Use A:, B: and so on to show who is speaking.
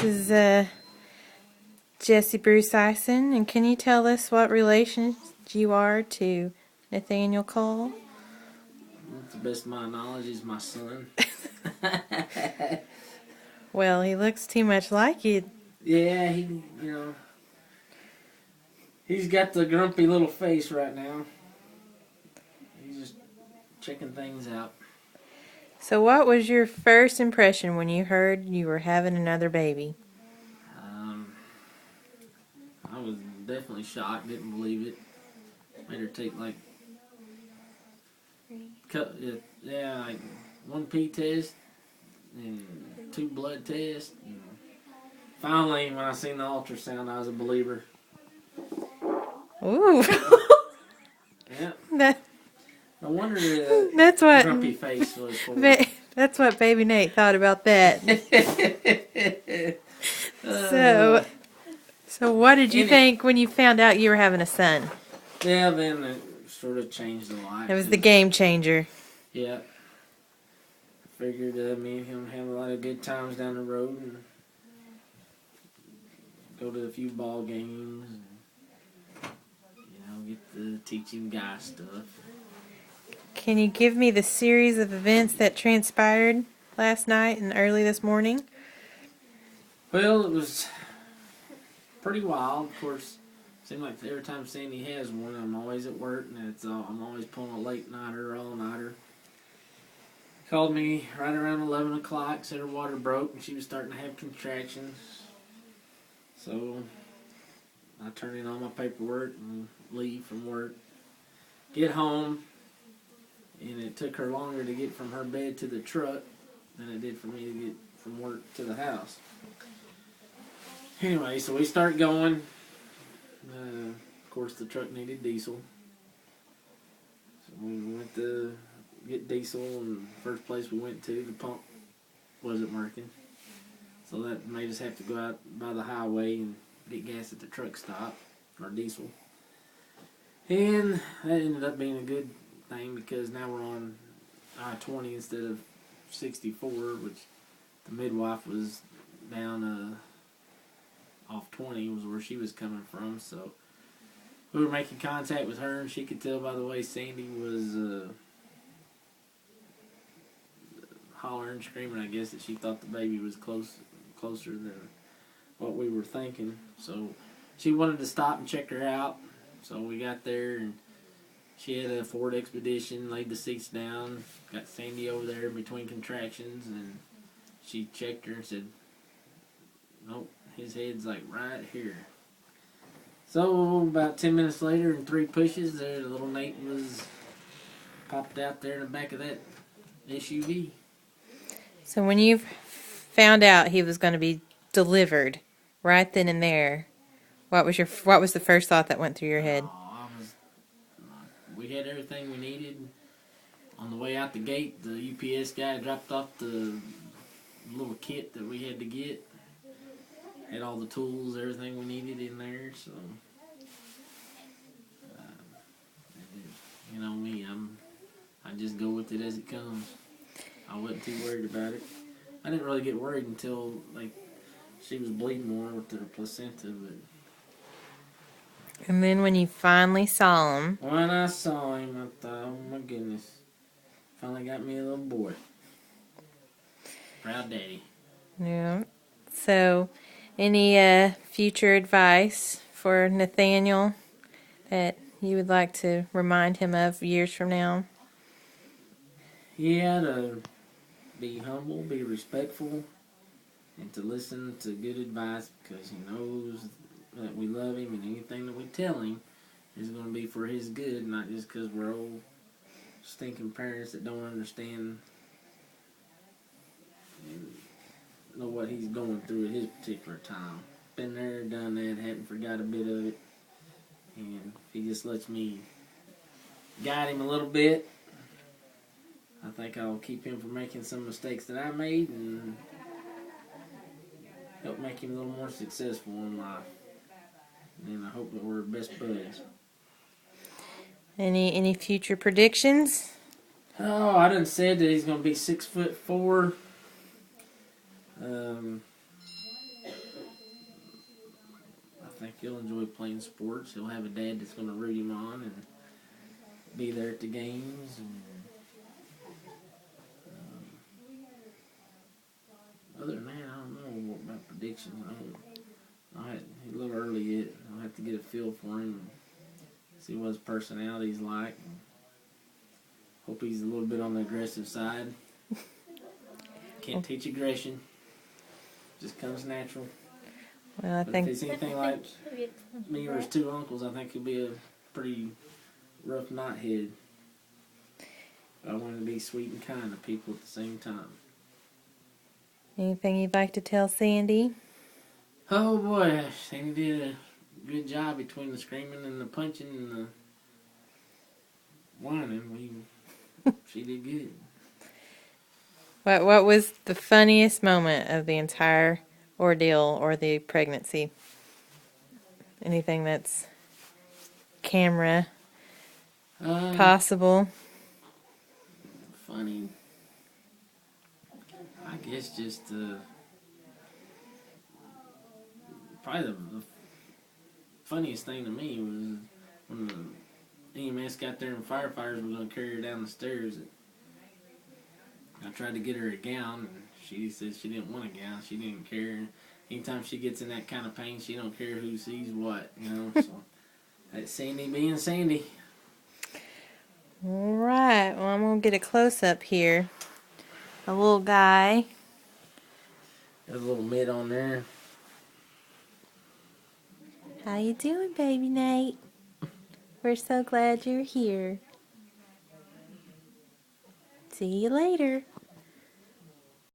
A: This is Jesse Bruce Ison, and can you tell us what relation you are to Nathaniel Cole?
B: To the best of my knowledge, he's my son.
A: Well, he looks too much like you.
B: Yeah, he's got the grumpy little face right now. He's just checking things out.
A: So what was your first impression when you heard you were having another baby?
B: I was definitely shocked, didn't believe it. Made her take like one pee test and 2 blood tests. And finally, when I seen the ultrasound, I was a believer.
A: Ooh.
B: Yeah.
A: That,
B: No wonder
A: that's what
B: grumpy face was for.
A: That's what Baby Nate thought about that. So what did you think when you found out you were having a son?
B: Yeah, then it sort of changed a lot.
A: It was the game changer.
B: Yeah. I figured me and him have a lot of good times down the road and go to a few ball games and, get to teach him guy stuff.
A: Can you give me the series of events that transpired last night and early this morning?
B: Well, it was pretty wild. Of course, it seemed like every time Sandy has one, I'm always at work, and I'm always pulling a late nighter or all nighter. Called me right around 11 o'clock, said her water broke, and she was starting to have contractions. So I turn in all my paperwork and leave from work. Get home, and it took her longer to get from her bed to the truck than it did for me to get from work to the house. Anyway, so we start going. Of course, the truck needed diesel. So we went to get diesel, and the first place we went to, the pump wasn't working. So that made us have to go out by the highway and get gas at the truck stop, or diesel. And that ended up being a good thing because now we're on I-20 instead of 64, which the midwife was down off 20 was where she was coming from. So we were making contact with her, and she could tell by the way Sandy was hollering and screaming, I guess, that she thought the baby was closer than what we were thinking. So she wanted to stop and check her out. So we got there, and she had a Ford Expedition, laid the seats down, got Sandy over there between contractions, and she checked her and said, nope, his head's like right here. So about 10 minutes later, and 3 pushes, there little Nate was popped out there in the back of that SUV.
A: So when you found out he was going to be delivered right then and there, what was the first thought that went through your head?
B: We had everything we needed. On the way out the gate, the UPS guy dropped off the little kit that we had to get. Had all the tools, everything we needed in there. So, you know me, I just go with it as it comes. I wasn't too worried about it. I didn't really get worried until she was bleeding more with her placenta, but.
A: And then when you finally saw him.
B: When I saw him, I thought, oh my goodness. Finally got me a little boy. Proud daddy.
A: Yeah. So, any future advice for Nathaniel that you would like to remind him of years from now?
B: Yeah, to be humble, be respectful, and to listen to good advice because he knows that we love him, and anything that we tell him is going to be for his good, not just because we're old stinking parents that don't understand and know what he's going through at his particular time. Been there, done that, hadn't forgot a bit of it, and if he just lets me guide him a little bit, I think I'll keep him from making some mistakes that I made and help make him a little more successful in life. And I hope that we're best buds.
A: Any future predictions?
B: Oh, I done said that he's going to be 6'4". he'll enjoy playing sports. He'll have a dad that's going to root him on and be there at the games. And, other than that, I don't know what about predictions. He's a little early yet. I'll have to get a feel for him and see what his personality's like. Hope he's a little bit on the aggressive side. Can't teach aggression. Just comes natural.
A: Well, I
B: But
A: think
B: if he's anything like me or his two uncles, I think he'll be a pretty rough knothead. But I want him to be sweet and kind to people at the same time.
A: anything you'd like to tell Sandy?
B: Oh boy, Sandy did a good job between the screaming and the punching and the whining. She did good.
A: What was the funniest moment of the entire ordeal or the pregnancy? Anything that's camera possible?
B: Funny. I guess just probably the funniest thing to me was when the EMS got there and firefighters were going to carry her down the stairs. I tried to get her a gown, and she said she didn't want a gown. She didn't care. Anytime she gets in that kind of pain, she don't care who sees what, you know. So that's Sandy being Sandy.
A: All right. Well, I'm gonna get a close up here. A little guy.
B: There's a little mitt on there.
A: How you doing, baby Nate? We're so glad you're here. See you later.